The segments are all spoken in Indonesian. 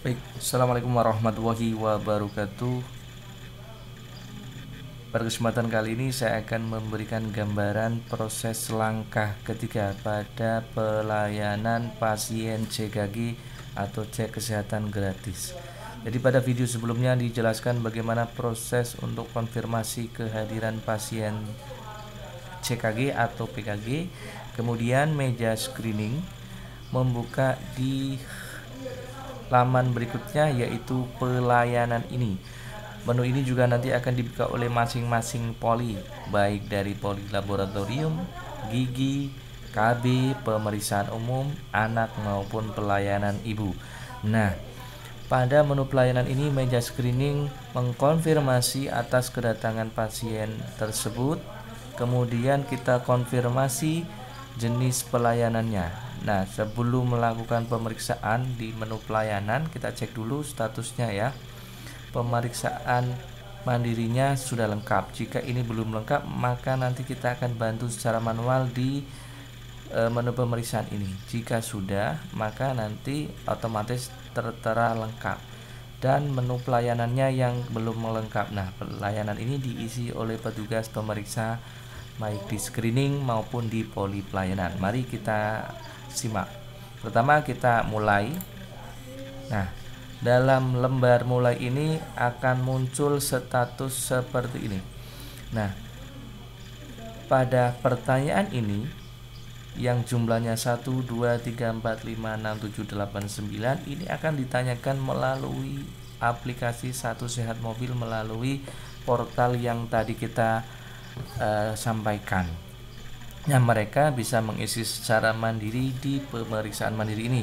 Baik, Assalamualaikum warahmatullahi wabarakatuh. Pada kesempatan kali ini saya akan memberikan gambaran proses langkah ketiga pada pelayanan pasien CKG atau cek kesehatan gratis. Jadi pada video sebelumnya dijelaskan bagaimana proses untuk konfirmasi kehadiran pasien CKG atau PKG, kemudian meja screening, membuka di laman berikutnya yaitu pelayanan ini. Menu ini juga nanti akan dibuka oleh masing-masing poli, baik dari poli laboratorium, gigi, KB, pemeriksaan umum, anak maupun pelayanan ibu. Nah, pada menu pelayanan ini meja screening mengkonfirmasi atas kedatangan pasien tersebut. Kemudian kita konfirmasi jenis pelayanannya. Nah, sebelum melakukan pemeriksaan di menu pelayanan, kita cek dulu statusnya ya. Pemeriksaan mandirinya sudah lengkap. Jika ini belum lengkap, maka nanti kita akan bantu secara manual di menu pemeriksaan ini. Jika sudah, maka nanti otomatis tertera lengkap. Dan menu pelayanannya yang belum lengkap. Nah, pelayanan ini diisi oleh petugas pemeriksa baik di screening maupun di poli pelayanan. Mari kita simak. Pertama kita mulai. Nah, dalam lembar mulai ini akan muncul status seperti ini. Nah, pada pertanyaan ini yang jumlahnya 1, 2, 3, 4, 5, 6, 7, 8, 9 ini akan ditanyakan melalui aplikasi Satu Sehat Mobil melalui portal yang tadi kita sampaikan. Nah, mereka bisa mengisi secara mandiri di pemeriksaan mandiri ini.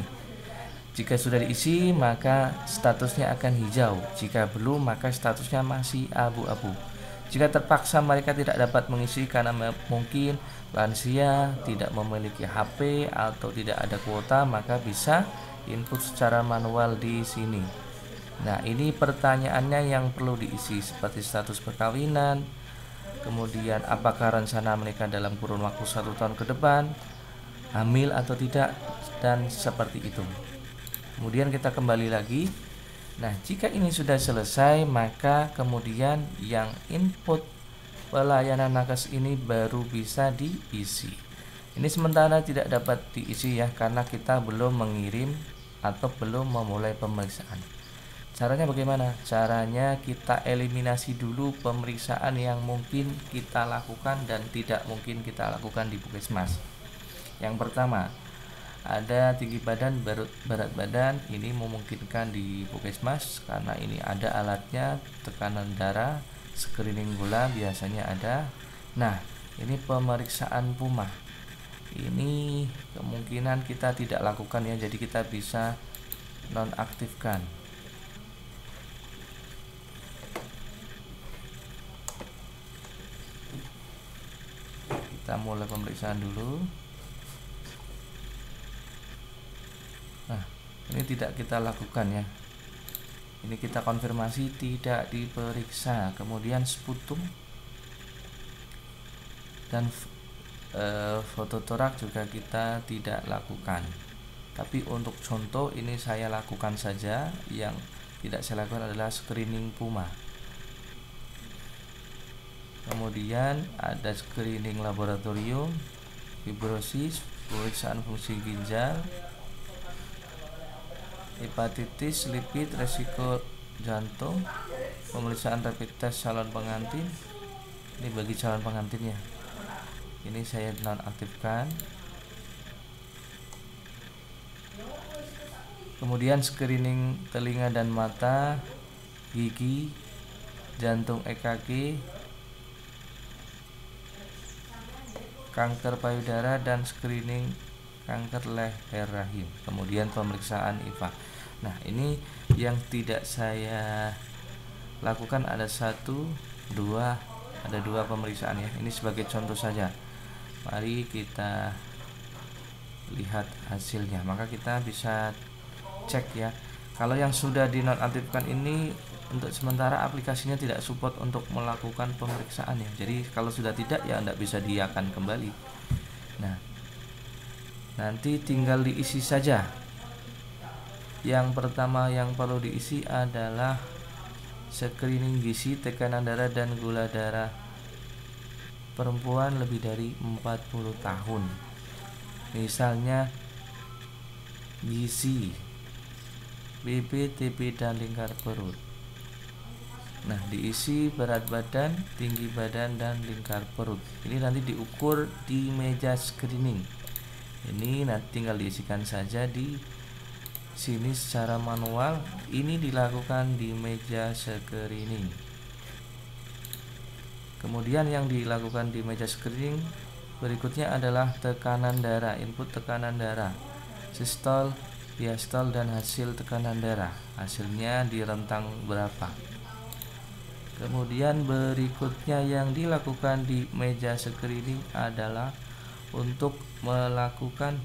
Jika sudah diisi, maka statusnya akan hijau. Jika belum, maka statusnya masih abu-abu. Jika terpaksa mereka tidak dapat mengisi karena mungkin lansia, tidak memiliki HP, atau tidak ada kuota, maka bisa input secara manual di sini. Nah, ini pertanyaannya yang perlu diisi seperti status perkawinan, kemudian apakah rencana menikah dalam kurun waktu 1 tahun ke depan, hamil atau tidak, dan seperti itu. Kemudian kita kembali lagi. Nah, jika ini sudah selesai, maka kemudian yang input pelayanan nakes ini baru bisa diisi. Ini sementara tidak dapat diisi ya, karena kita belum mengirim atau belum memulai pemeriksaan. Caranya bagaimana? Caranya kita eliminasi dulu pemeriksaan yang mungkin kita lakukan dan tidak mungkin kita lakukan di Puskesmas. Yang pertama, ada tinggi badan, berat badan. Ini memungkinkan di Puskesmas karena ini ada alatnya. Tekanan darah, screening gula biasanya ada. Nah, ini pemeriksaan PUMA. Ini kemungkinan kita tidak lakukan ya, jadi kita bisa nonaktifkan. Kita mulai pemeriksaan dulu. Nah, ini tidak kita lakukan ya. Ini kita konfirmasi tidak diperiksa. Kemudian sputum dan foto torak juga kita tidak lakukan. Tapi untuk contoh ini saya lakukan saja. Yang tidak saya lakukan adalah screening PUMA. Kemudian ada screening laboratorium, fibrosis, pemeriksaan fungsi ginjal, hepatitis, lipid, resiko jantung, pemeriksaan rapid test calon pengantin. Ini bagi calon pengantinnya. Ini saya nonaktifkan. Kemudian screening telinga dan mata, gigi, jantung EKG, kanker payudara, dan screening kanker leher rahim. Kemudian pemeriksaan IVA. Nah, ini yang tidak saya lakukan ada 1, 2, ada 2 pemeriksaan ya. Ini sebagai contoh saja. Mari kita lihat hasilnya. Maka kita bisa cek ya. Kalau yang sudah dinonaktifkan ini untuk sementara aplikasinya tidak support untuk melakukan pemeriksaan ya. Jadi kalau sudah tidak ya tidak bisa diakan kembali. Nah, nanti tinggal diisi saja. Yang pertama yang perlu diisi adalah screening gizi, tekanan darah, dan gula darah perempuan lebih dari 40 tahun. Misalnya gizi, BB, TB, dan lingkar perut. Nah, diisi berat badan, tinggi badan, dan lingkar perut. Ini nanti diukur di meja screening. Ini nanti tinggal diisikan saja di sini secara manual. Ini dilakukan di meja screening. Kemudian yang dilakukan di meja screening berikutnya adalah tekanan darah, input tekanan darah, sistol, diastol, dan hasil tekanan darah. Hasilnya di rentang berapa. Kemudian berikutnya yang dilakukan di meja screening adalah untuk melakukan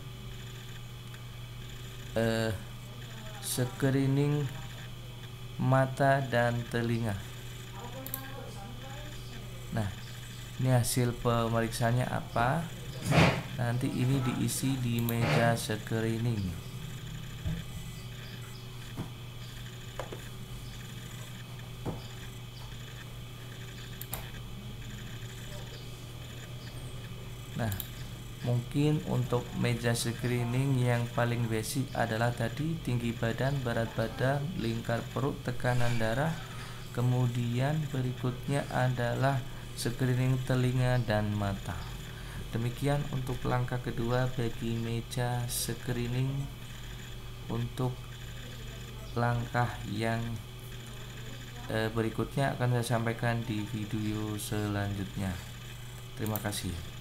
screening mata dan telinga. Nah, ini hasil pemeriksaannya apa? Nanti ini diisi di meja screening. Nah, mungkin untuk meja screening yang paling basic adalah tadi tinggi badan, berat badan, lingkar perut, tekanan darah. Kemudian berikutnya adalah screening telinga dan mata. Demikian untuk langkah kedua bagi meja screening. Untuk langkah yang berikutnya akan saya sampaikan di video selanjutnya. Terima kasih.